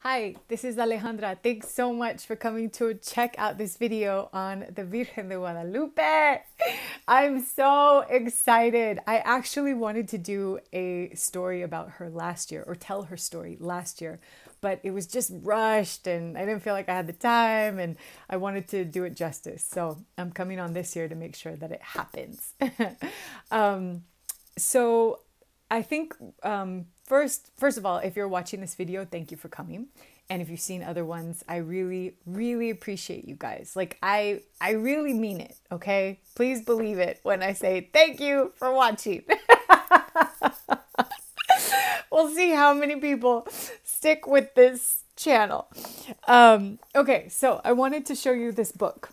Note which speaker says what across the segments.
Speaker 1: Hi, this is Alejandra. Thanks so much for coming to check out this video on the Virgen de Guadalupe. I'm so excited. I actually wanted to do a story about her last year, or tell her story last year, but it was just rushed and I didn't feel like I had the time and I wanted to do it justice. So I'm coming on this year to make sure that it happens. So I think first of all, if you're watching this video, thank you for coming. And if you've seen other ones, I really, really appreciate you guys. Like I really mean it, okay? Please believe it when I say thank you for watching. We'll see how many people stick with this channel. Okay, so I wanted to show you this book.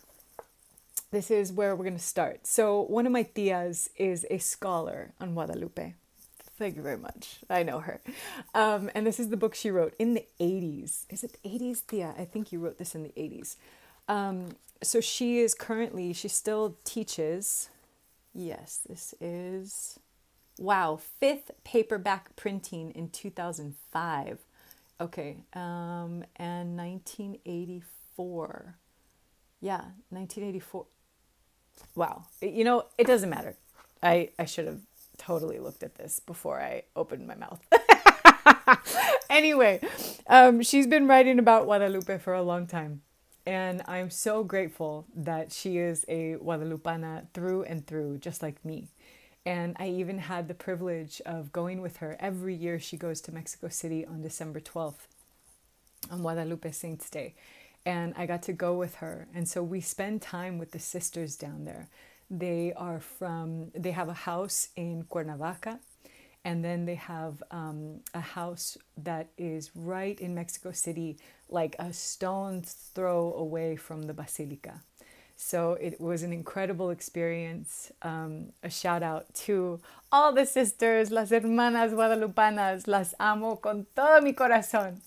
Speaker 1: This is where we're going to start. So one of my tias is a scholar on Guadalupe. Thank you very much. I know her. And this is the book she wrote in the 80s. Is it the 80s, Tia? I think you wrote this in the 80s. So she is currently, she still teaches. Yes, this is, wow, 5th paperback printing in 2005. Okay, and 1984. Yeah, 1984. Wow. You know, it doesn't matter. I should have totally looked at this before I opened my mouth. Anyway, she's been writing about Guadalupe for a long time. And I'm so grateful that she is a Guadalupana through and through, just like me. And I even had the privilege of going with her. Every year she goes to Mexico City on December 12th, on Guadalupe Saints Day. And I got to go with her. And so we spend time with the sisters down there. They have a house in Cuernavaca, and then they have a house that is right in Mexico City, like a stone's throw away from the Basilica. So it was an incredible experience. A shout out to all the sisters, las hermanas guadalupanas, las amo con todo mi corazón.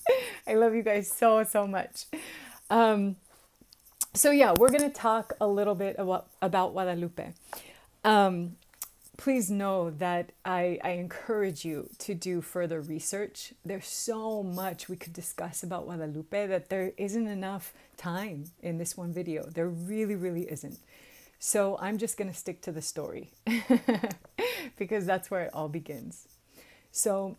Speaker 1: I love you guys so, so much. So yeah, we're going to talk a little bit about Guadalupe. Please know that I encourage you to do further research. There's so much we could discuss about Guadalupe that there isn't enough time in this one video. There really, really isn't. So I'm just going to stick to the story because that's where it all begins. So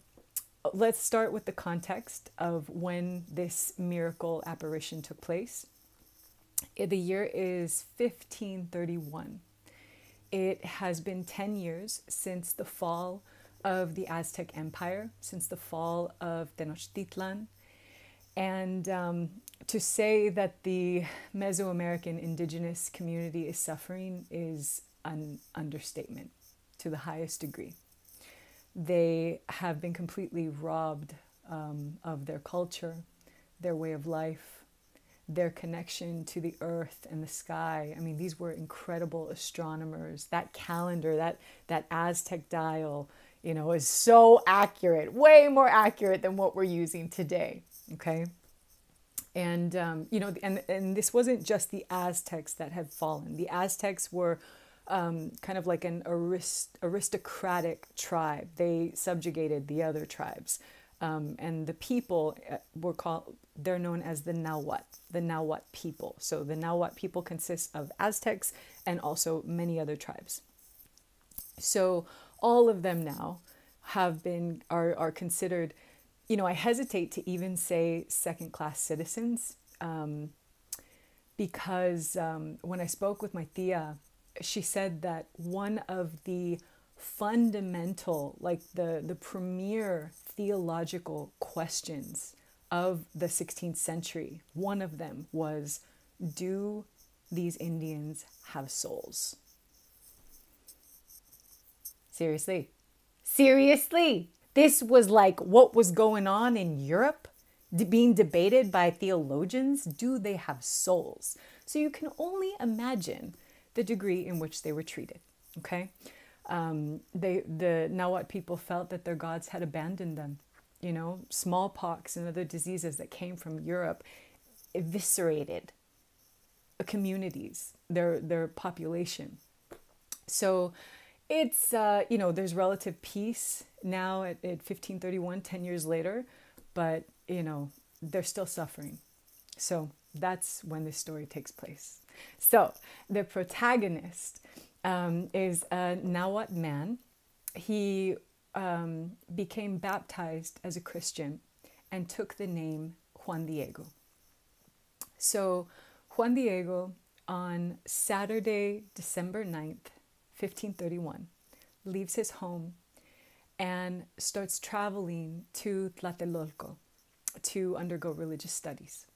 Speaker 1: let's start with the context of when this miracle apparition took place. The year is 1531. It has been 10 years since the fall of the Aztec Empire, since the fall of Tenochtitlan. And to say that the Mesoamerican indigenous community is suffering is an understatement to the highest degree. They have been completely robbed of their culture, their way of life, their connection to the earth and the sky. I mean, these were incredible astronomers. That calendar, that Aztec dial, you know, is so accurate, way more accurate than what we're using today, okay? And, you know, and this wasn't just the Aztecs that had fallen. The Aztecs were kind of like an aristocratic tribe. They subjugated the other tribes. And the people they're known as the Nahuatl people. So the Nahuatl people consist of Aztecs and also many other tribes. So all of them now are considered, you know, I hesitate to even say second-class citizens, because when I spoke with my tia, she said that one of the fundamental, like the premier theological questions of the 16th century, one of them was, do these Indians have souls? Seriously. This was like what was going on in Europe, being debated by theologians. Do they have souls? So you can only imagine the degree in which they were treated, okay? The Nahuatl people felt that their gods had abandoned them. You know, smallpox and other diseases that came from Europe eviscerated communities, their population. So it's, you know, there's relative peace now at 1531, 10 years later. But, you know, they're still suffering. So that's when this story takes place. So the protagonist is a Nahuatl man. He became baptized as a Christian and took the name Juan Diego. So Juan Diego, on Saturday, December 9th, 1531, leaves his home and starts traveling to Tlatelolco to undergo religious studies.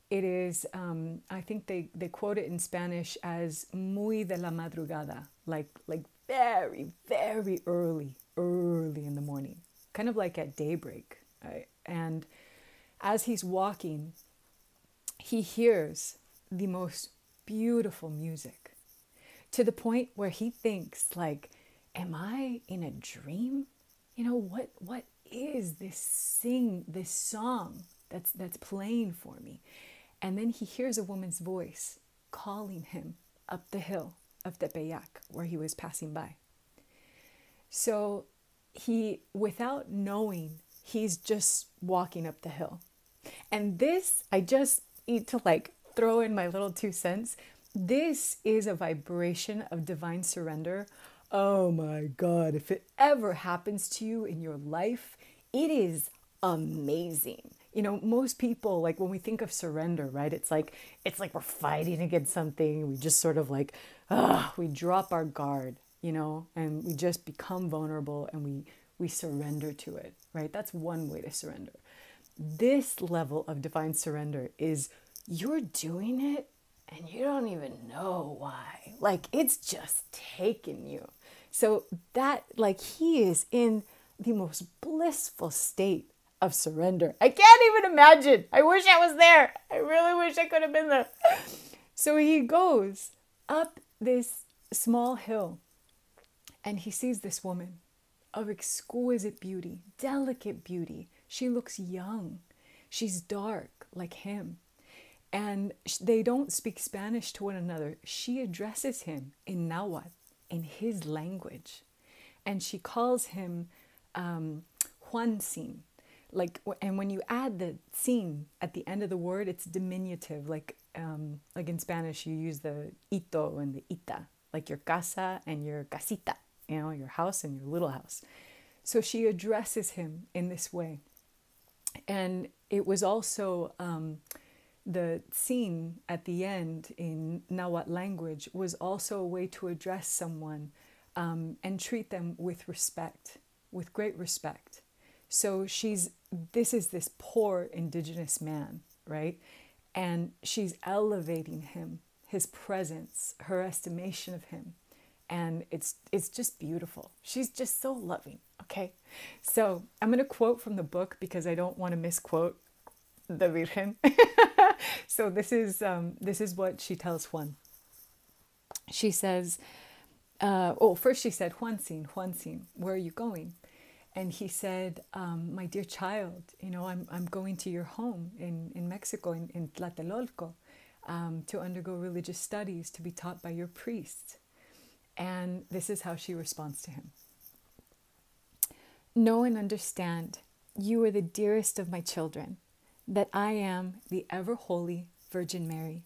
Speaker 1: It is, I think they quote it in Spanish as muy de la madrugada, like very, very early in the morning, kind of like at daybreak. Right? And as he's walking, he hears the most beautiful music, to the point where he thinks, like, am I in a dream? You know, what is this song that's playing for me? And then he hears a woman's voice calling him up the hill of Tepeyac, where he was passing by. So he, without knowing, he's just walking up the hill. And this, I just need to like throw in my little 2 cents. This is a vibration of divine surrender. Oh my God, if it ever happens to you in your life, it is amazing. You know, most people, like when we think of surrender, right? It's like we're fighting against something. We just sort of like, we drop our guard, you know, and we just become vulnerable and we surrender to it, right? That's one way to surrender. This level of divine surrender is you're doing it and you don't even know why. Like it's just taking you. So that, like, he is in the most blissful state of surrender. I can't even imagine. I wish I was there. I really wish I could have been there. So he goes up this small hill and he sees this woman of exquisite beauty, delicate beauty. She looks young. She's dark like him. And they don't speak Spanish to one another. She addresses him in Nahuatl, in his language. And she calls him Juancin. Like, and when you add the sin at the end of the word, it's diminutive. Like in Spanish, you use the ito and the ita, like your casa and your casita, you know, your house and your little house. So she addresses him in this way. And it was also the sin at the end in Nahuatl language was also a way to address someone and treat them with respect, with great respect. So this is this poor indigenous man, right? And she's elevating him, his presence, her estimation of him. And it's just beautiful. She's just so loving, okay? So I'm going to quote from the book because I don't want to misquote the Virgen. So this is what she tells Juan. She says, first she said, Juancin, where are you going? And he said, my dear child, you know, I'm going to your home in Mexico, in Tlatelolco, to undergo religious studies, to be taught by your priests. And this is how she responds to him. Know and understand, you are the dearest of my children, that I am the ever-holy Virgin Mary,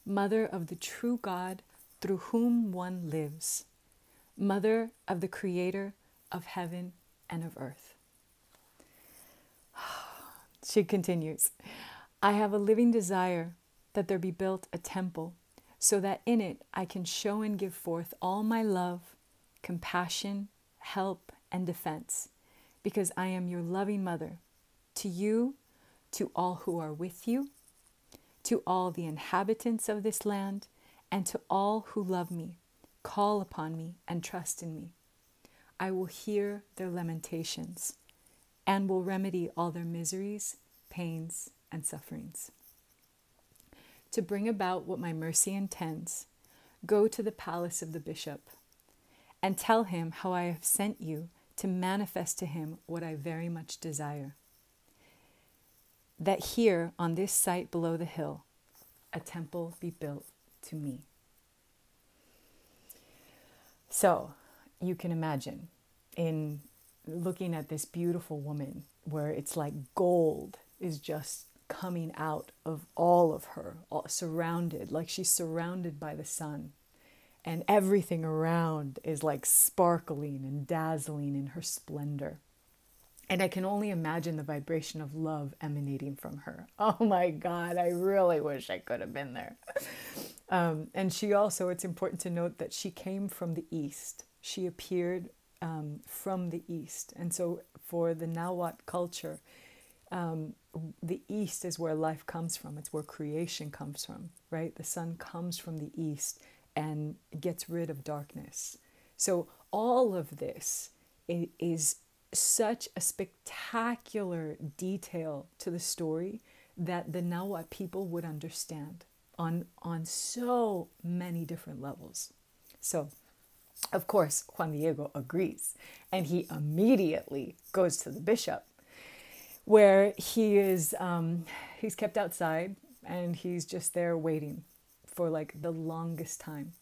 Speaker 1: Mother of the true God through whom one lives, Mother of the Creator of heaven and of earth. She continues, I have a living desire that there be built a temple so that in it I can show and give forth all my love, compassion, help, and defense, because I am your loving mother, to you, to all who are with you, to all the inhabitants of this land, and to all who love me, call upon me, and trust in me. I will hear their lamentations and will remedy all their miseries, pains, and sufferings. To bring about what my mercy intends, go to the palace of the bishop and tell him how I have sent you to manifest to him what I very much desire. That here on this site below the hill, a temple be built to me. So you can imagine in looking at this beautiful woman where it's like gold is just coming out of all of her, all surrounded, like she's surrounded by the sun. And everything around is like sparkling and dazzling in her splendor. And I can only imagine the vibration of love emanating from her. Oh my God, I really wish I could have been there. And she also, it's important to note that she came from the East. She appeared from the East. And so for the Nahuatl culture, the East is where life comes from. It's where creation comes from, right? The sun comes from the East and gets rid of darkness. So all of this is such a spectacular detail to the story that the Nahuatl people would understand on so many different levels. So, of course, Juan Diego agrees, and he immediately goes to the bishop, where he is he's kept outside, and he's just there waiting for like the longest time,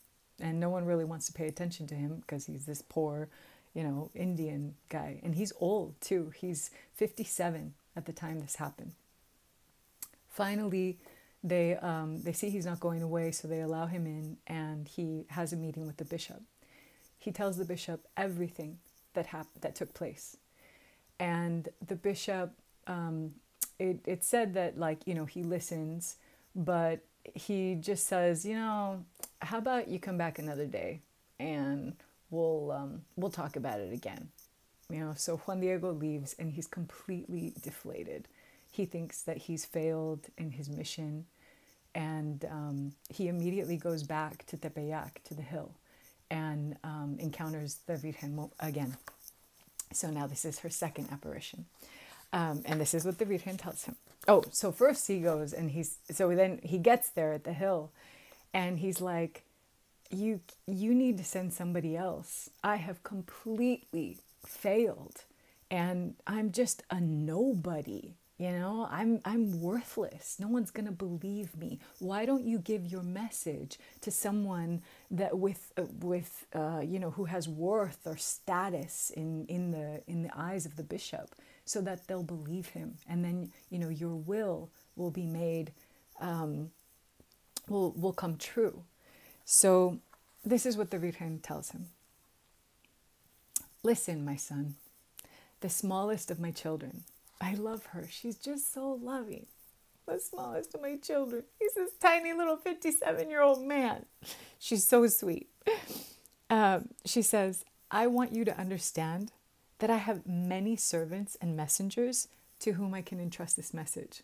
Speaker 1: and no one really wants to pay attention to him because he's this poor, Indian guy, and he's old too. He's 57 at the time this happened. Finally, they see he's not going away, so they allow him in, and he has a meeting with the bishop. He tells the bishop everything that took place, and the bishop, it said that he listens, but he just says, how about you come back another day and we'll talk about it again. So Juan Diego leaves, and he's completely deflated. He thinks that he's failed in his mission, and he immediately goes back to Tepeyac, to the hill, and encounters the Virgen again. So now this is her second apparition. And this is what the Virgen tells him. Oh, so first he goes, and then he gets there at the hill, and he's like, you need to send somebody else. I have completely failed, and I'm just a nobody. I'm worthless. No one's gonna believe me. Why don't you give your message to someone that with who has worth or status in the eyes of the bishop, so that they'll believe him, and then your will be made, will come true. So this is what the Virgen tells him. Listen, my son, the smallest of my children. I love her. She's just so loving. The smallest of my children. He's this tiny little 57-year-old man. She's so sweet. She says, I want you to understand that I have many servants and messengers to whom I can entrust this message.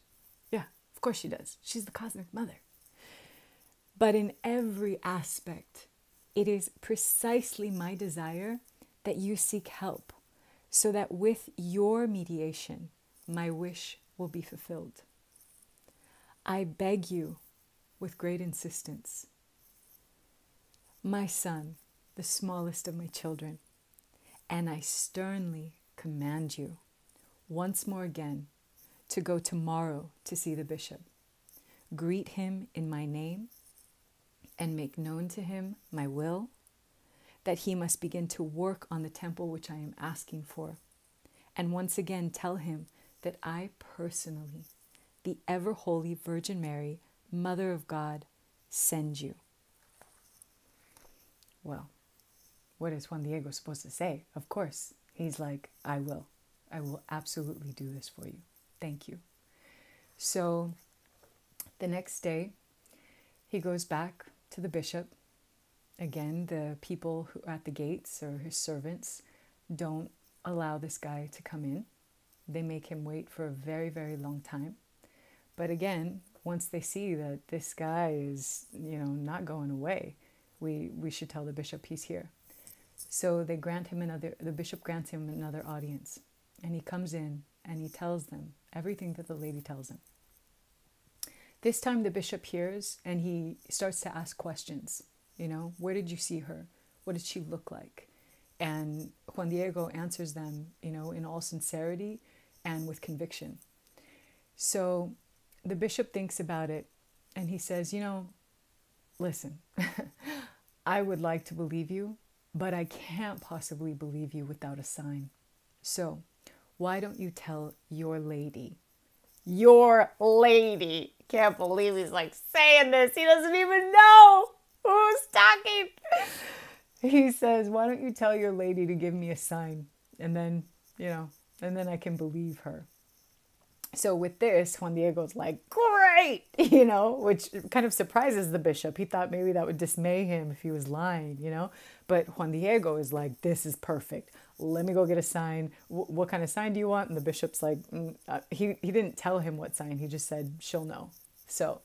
Speaker 1: Yeah, of course she does. She's the cosmic mother. But in every aspect, it is precisely my desire that you seek help, so that with your mediation, my wish will be fulfilled. I beg you with great insistence, my son, the smallest of my children, and I sternly command you once more again to go tomorrow to see the bishop. Greet him in my name and make known to him my will, that he must begin to work on the temple which I am asking for. And once again tell him that I personally, the ever holy Virgin Mary, Mother of God, send you. Well, what is Juan Diego supposed to say? Of course, he's like, I will absolutely do this for you. Thank you. So the next day, he goes back to the bishop. Again, the people who are at the gates, or his servants, don't allow this guy to come in. They make him wait for a very, very long time. But again, once they see that this guy is, not going away, we should tell the bishop he's here. So the bishop grants him another audience. And he comes in and he tells them everything that the lady tells him. This time the bishop hears, and he starts to ask questions. Where did you see her? What did she look like? And Juan Diego answers them, in all sincerity and with conviction. So the bishop thinks about it, and he says, listen, I would like to believe you, but I can't possibly believe you without a sign. So why don't you tell your lady, Your Lady. Can't believe he's like saying this. He doesn't even know who's talking. He says, why don't you tell your lady to give me a sign? And then, and then I can believe her. So with this, Juan Diego's like, great, which kind of surprises the bishop. He thought maybe that would dismay him if he was lying, But Juan Diego is like, this is perfect. Let me go get a sign. What kind of sign do you want? And the bishop's like, he didn't tell him what sign. He just said, she'll know. So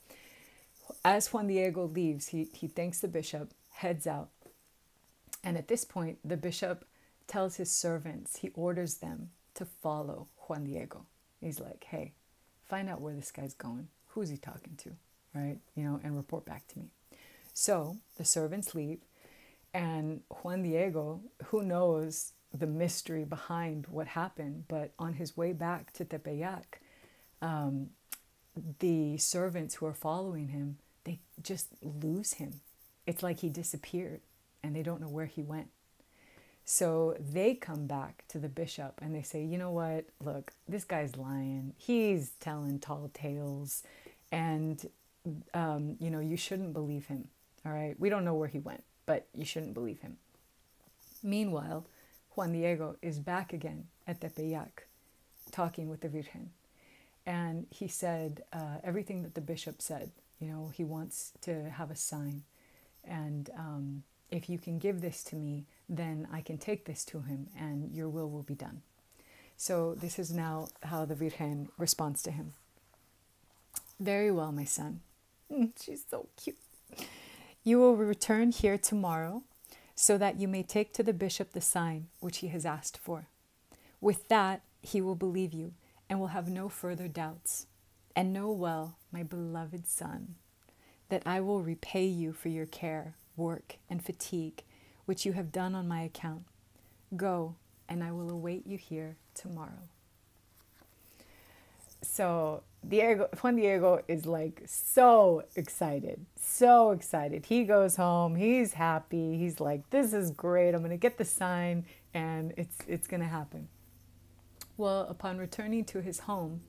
Speaker 1: as Juan Diego leaves, he thanks the bishop, heads out. And at this point, the bishop tells his servants, he orders them to follow Juan Diego. He's like, hey, find out where this guy's going. Who's he talking to, right? And report back to me. So the servants leave, and Juan Diego, who knows the mystery behind what happened, but on his way back to Tepeyac, the servants who are following him, they just lose him. It's like he disappeared, and they don't know where he went. So they come back to the bishop and they say, you know what, look, this guy's lying. He's telling tall tales, and, you shouldn't believe him. All right. We don't know where he went, but you shouldn't believe him. Meanwhile, Juan Diego is back again at Tepeyac talking with the Virgen. And he said everything that the bishop said. He wants to have a sign. And if you can give this to me, then I can take this to him and your will be done. So this is now how the Virgen responds to him. Very well, my son. She's so cute. You will return here tomorrow so that you may take to the bishop the sign which he has asked for. With that, he will believe you and will have no further doubts. And know well, my beloved son, that I will repay you for your care, work, and fatigue, which you have done on my account. Go, and I will await you here tomorrow. So Juan Diego is like so excited, so excited. He goes home, he's happy, he's like, this is great, I'm going to get the sign, and it's going to happen. Well, upon returning to his home,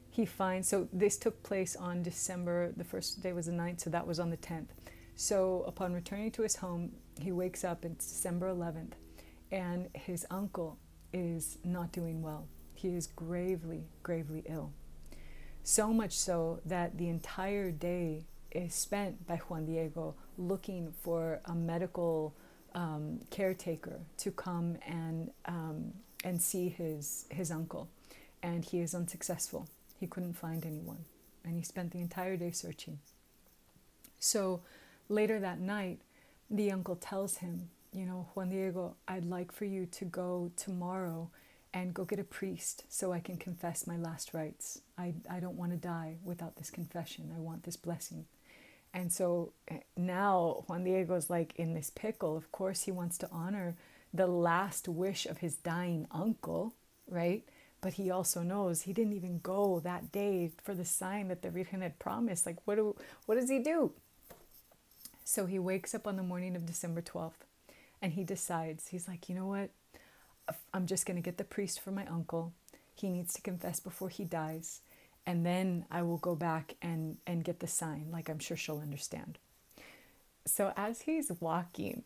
Speaker 1: he finds, so this took place on December, the first day was the 9th, so that was on the 10th. So upon returning to his home, he wakes up, it's December 11th, and his uncle is not doing well. He is gravely, gravely ill. So much so that the entire day is spent by Juan Diego looking for a medical caretaker to come and see his uncle. And he is unsuccessful. He couldn't find anyone. And he spent the entire day searching. So later that night, the uncle tells him, Juan Diego, I'd like for you to go tomorrow and go get a priest so I can confess my last rites. I don't want to die without this confession. I want this blessing. And so now Juan Diego's like in this pickle. Of course, he wants to honor the last wish of his dying uncle, right? But he also knows he didn't even go that day for the sign that the Virgen had promised. Like, what does he do? So he wakes up on the morning of December 12th and he decides, he's like, you know what? I'm just going to get the priest for my uncle. He needs to confess before he dies. And then I will go back and get the sign. Like, I'm sure she'll understand. So as he's walking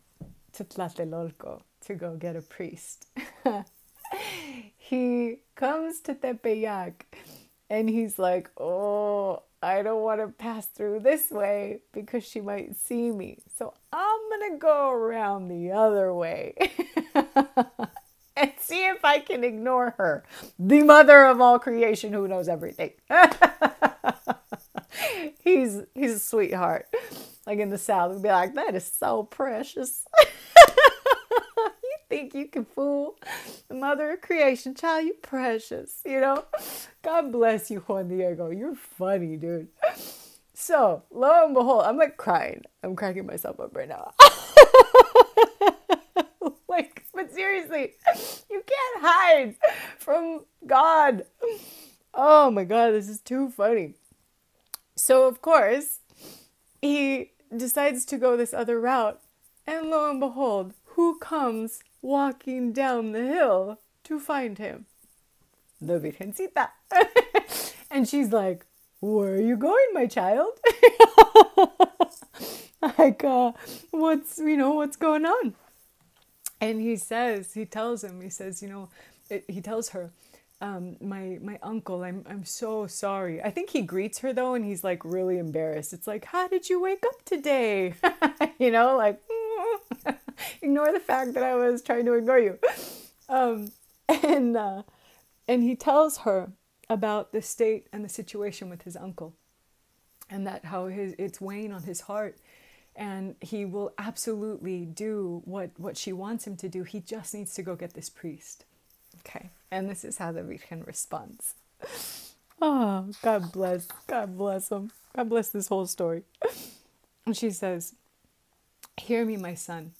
Speaker 1: to Tlatelolco to go get a priest, he comes to Tepeyac and he's like, oh, I don't want to pass through this way because she might see me. So I'm going to go around the other way and see if I can ignore her, the mother of all creation who knows everything. He's a sweetheart. Like in the South, we'd be like, that is so precious. You think you can fool the mother of creation? Child, you precious, God bless you, Juan Diego. You're funny, dude. So, lo and behold, I'm like crying. I'm cracking myself up right now. But seriously, you can't hide from God. Oh my God, this is too funny. So, of course, he decides to go this other route. And lo and behold, who comes walking down the hill to find him? The Virgencita. And she's like, where are you going, my child? Like, what's going on? And he tells him, he tells her, my uncle, I'm so sorry. I think he greets her though, and he's like really embarrassed. It's like, how did you wake up today? Like, ignore the fact that I was trying to ignore you. Um, and he tells her about the state and the situation with his uncle, and that how it's weighing on his heart, and he will absolutely do what she wants him to do. He just needs to go get this priest. Okay, and this is how the Virgen responds. Oh, God bless him. God bless this whole story. And she says, hear me, my son.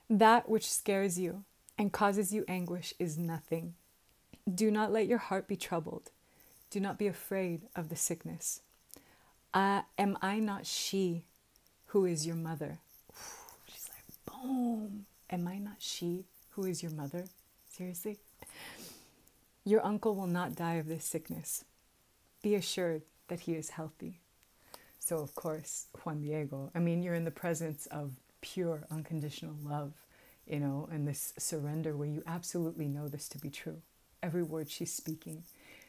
Speaker 1: That which scares you and causes you anguish is nothing. Do not let your heart be troubled. Do not be afraid of the sickness. Am I not she who is your mother? She's like, boom. Am I not she who is your mother? Seriously? Your uncle will not die of this sickness. Be assured that he is healthy. So, of course, Juan Diego, you're in the presence of pure, unconditional love, and this surrender where you absolutely know this to be true. Every word she's speaking.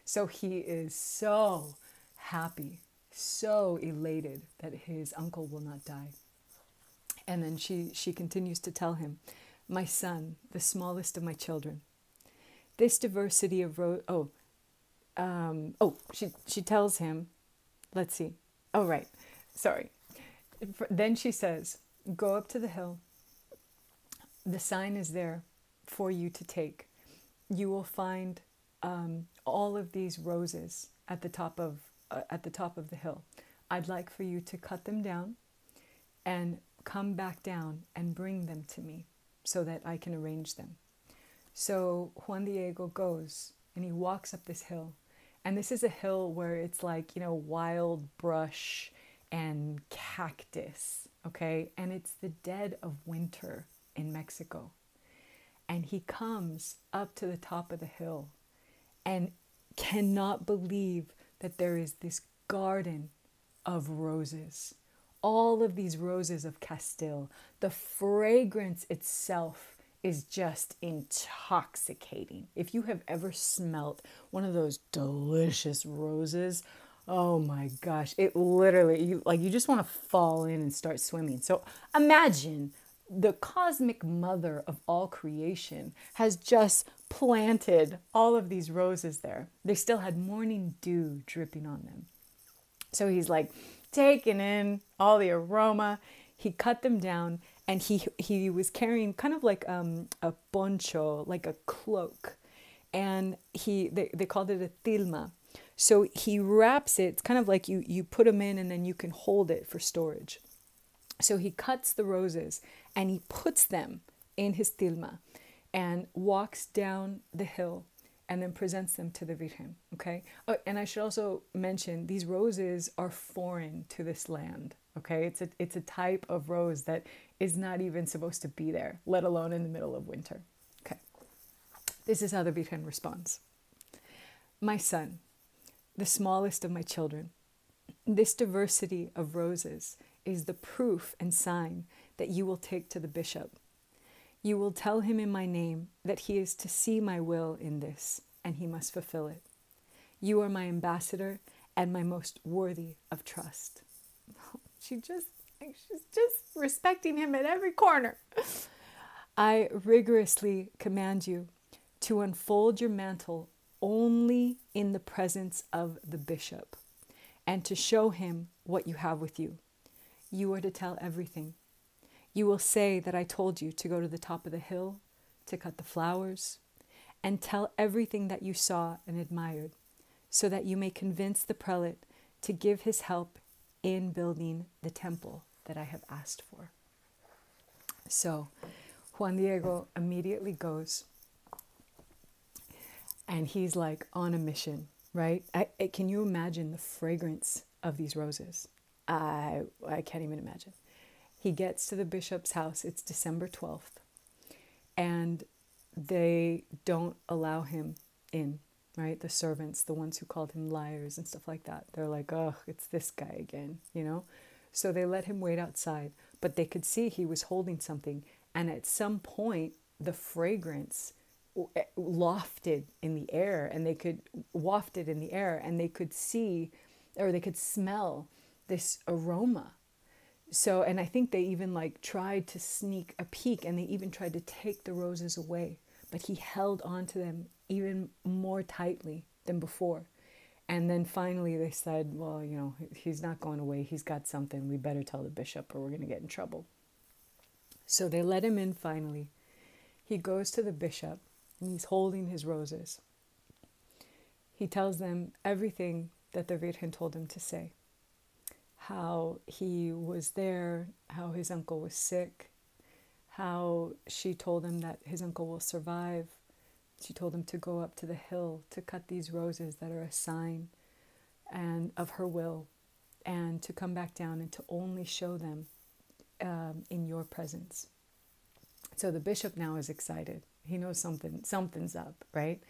Speaker 1: So he is so happy, so elated that his uncle will not die. And then she continues to tell him, my son, the smallest of my children, this diversity of she tells him, let's see. Oh, right. Sorry. Then she says, go up to the hill. The sign is there for you to take. You will find all of these roses at the top of the hill. I'd like for you to cut them down and come back down and bring them to me so that I can arrange them. So Juan Diego goes and he walks up this hill. And this is a hill where it's like, wild brush and cactus, okay? And it's the dead of winter in Mexico. And he comes up to the top of the hill and cannot believe that there is this garden of roses. All of these roses of Castile. The fragrance itself is just intoxicating. If you have ever smelt one of those delicious roses, oh my gosh, it literally, you just want to fall in and start swimming. So imagine the cosmic mother of all creation has just planted all of these roses there. They still had morning dew dripping on them. So he's like taking in all the aroma. He cut them down, and he was carrying kind of like a poncho, like a cloak, and they called it a tilma. So he wraps it. It's kind of like you put them in, and then you can hold it for storage. So he cuts the roses and he puts them in his tilma and walks down the hill and then presents them to the Virgen, okay? Oh, and I should also mention, these roses are foreign to this land, okay? It's a type of rose that is not even supposed to be there, let alone in the middle of winter, okay? This is how the Virgen responds. My son, the smallest of my children, this diversity of roses is the proof and sign that you will take to the bishop. You will tell him in my name that he is to see my will in this, and he must fulfill it. You are my ambassador and my most worthy of trust. She's just respecting him at every corner. I rigorously command you to unfold your mantle only in the presence of the bishop, and to show him what you have with you. You are to tell everything. You will say that I told you to go to the top of the hill, to cut the flowers, and tell everything that you saw and admired, so that you may convince the prelate to give his help in building the temple that I have asked for. So Juan Diego immediately goes, and he's like on a mission, right? Can you imagine the fragrance of these roses? I can't even imagine. He gets to the bishop's house. It's December 12th. And they don't allow him in. right? The servants, the ones who called him liars and stuff like that. They're like, oh, it's this guy again, you know? So they let him wait outside, but they could see he was holding something. And at some point, the fragrance lofted in the air, and they could waft it in the air, and they could see, or they could smell this aroma. So, and I think they even like tried to sneak a peek, and they even tried to take the roses away, but he held on to them even more tightly than before. And then finally they said, well, you know, he's not going away. He's got something. We better tell the bishop or we're going to get in trouble. So they let him in finally. He goes to the bishop and he's holding his roses. He tells them everything that the Virgen told him to say. How he was there, how his uncle was sick, how she told him that his uncle will survive. She told him to go up to the hill to cut these roses that are a sign and of her will, and to come back down and to only show them in your presence. So the bishop now is excited. He knows something's up, right?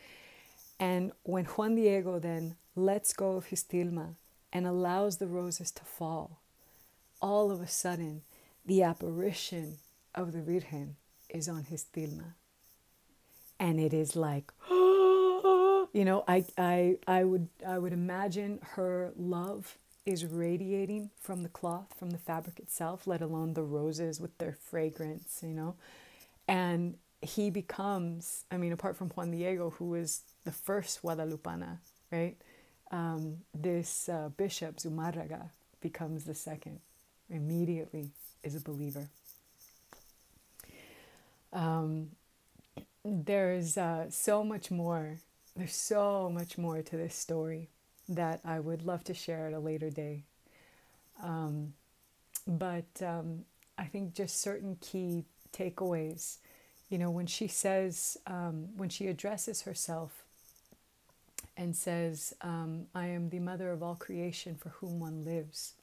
Speaker 1: And when Juan Diego then lets go of his tilma and allows the roses to fall, all of a sudden the apparition of the Virgen is on his tilma. And it is like, you know, I would imagine her love is radiating from the cloth, from the fabric itself, let alone the roses with their fragrance, you know. And he becomes, I mean, apart from Juan Diego, who was the first Guadalupana, right? This bishop, Zumarraga, becomes the second. Immediately is a believer. There's so much more. There's so much more to this story that I would love to share at a later day. But I think just certain key takeaways. You know, when she says, when she addresses herself and says, I am the mother of all creation for whom one lives.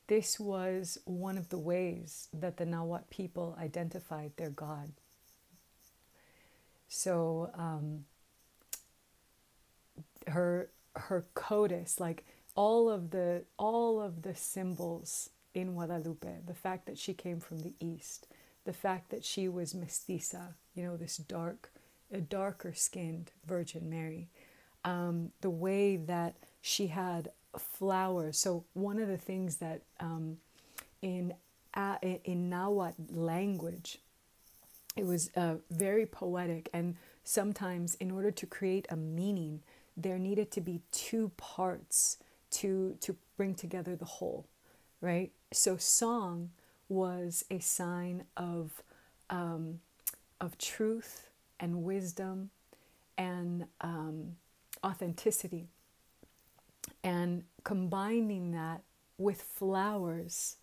Speaker 1: This was one of the ways that the Nahuatl people identified their God. So her codice, like all of the symbols in Guadalupe, the fact that she came from the east, the fact that she was mestiza, you know, this darker skinned Virgin Mary, the way that she had flowers. So one of the things that in Nahuatl language, it was very poetic, and sometimes in order to create a meaning, there needed to be two parts to bring together the whole, right? So song was a sign of truth and wisdom and authenticity, and combining that with flowers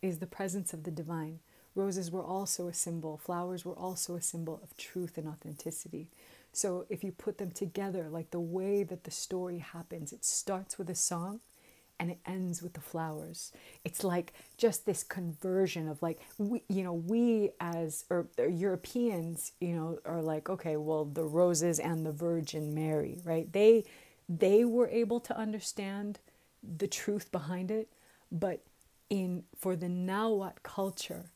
Speaker 1: is the presence of the divine. Roses were also a symbol. Flowers were also a symbol of truth and authenticity. So if you put them together, like the way that the story happens, it starts with a song and it ends with the flowers. It's like just this conversion of like, we as Europeans, are like, okay, well, the roses and the Virgin Mary, right? They were able to understand the truth behind it, but for the Nahuatl culture,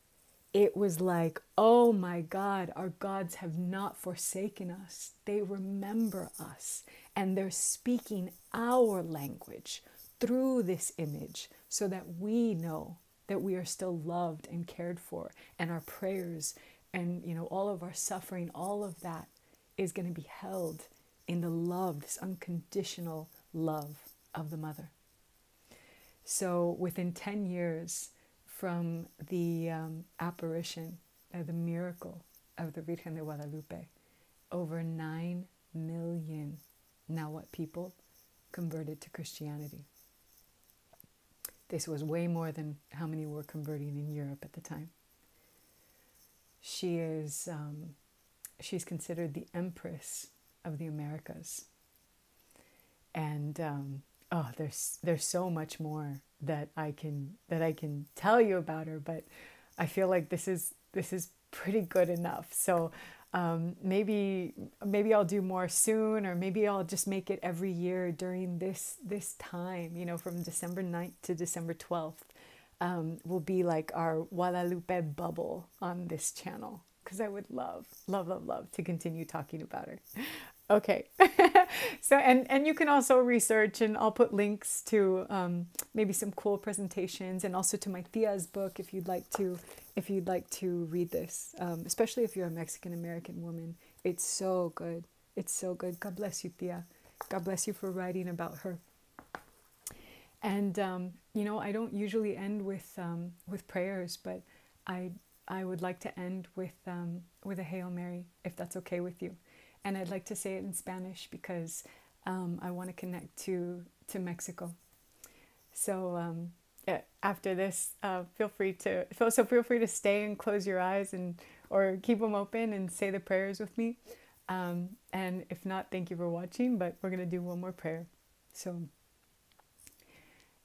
Speaker 1: it was like, oh my God, our gods have not forsaken us. They remember us, and they're speaking our language through this image so that we know that we are still loved and cared for, and our prayers and, all of our suffering, all of that is going to be held in the love, this unconditional love of the mother. So within 10 years from the apparition, the miracle of the Virgen de Guadalupe, over 9 million Nahuatl people converted to Christianity. This was way more than how many were converting in Europe at the time. She's considered the Empress of the Americas. And there's so much more that I can tell you about her, but I feel like this is pretty good enough. So Maybe I'll do more soon, or maybe I'll just make it every year during this time, you know, from December 9th to December 12th. Will be like our Guadalupe bubble on this channel, because I would love to continue talking about her. Okay. So, and you can also research, and I'll put links to maybe some cool presentations, and also to my tia's book if you'd like to read this, especially if you're a Mexican American woman. It's so good. It's so good. God bless you, tia. God bless you for writing about her. And you know, I don't usually end with prayers, but I would like to end with a Hail Mary, if that's okay with you. And I'd like to say it in Spanish because I want to connect to Mexico. So after this, feel free to stay and close your eyes, or keep them open and say the prayers with me. And if not, thank you for watching. But we're gonna do one more prayer. So,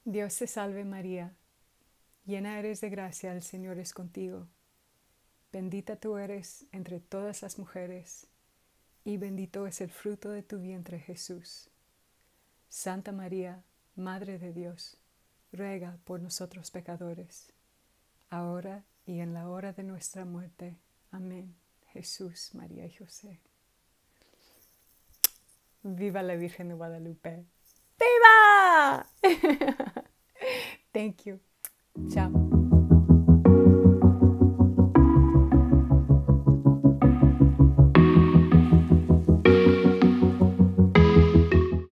Speaker 1: Dios te salve María, llena eres de gracia, el Señor es contigo. Bendita tú eres entre todas las mujeres, y bendito es el fruto de tu vientre, Jesús. Santa María, Madre de Dios, ruega por nosotros pecadores, ahora y en la hora de nuestra muerte. Amén. Jesús, María y José. Viva la Virgen de Guadalupe. ¡Viva! Thank you. Ciao.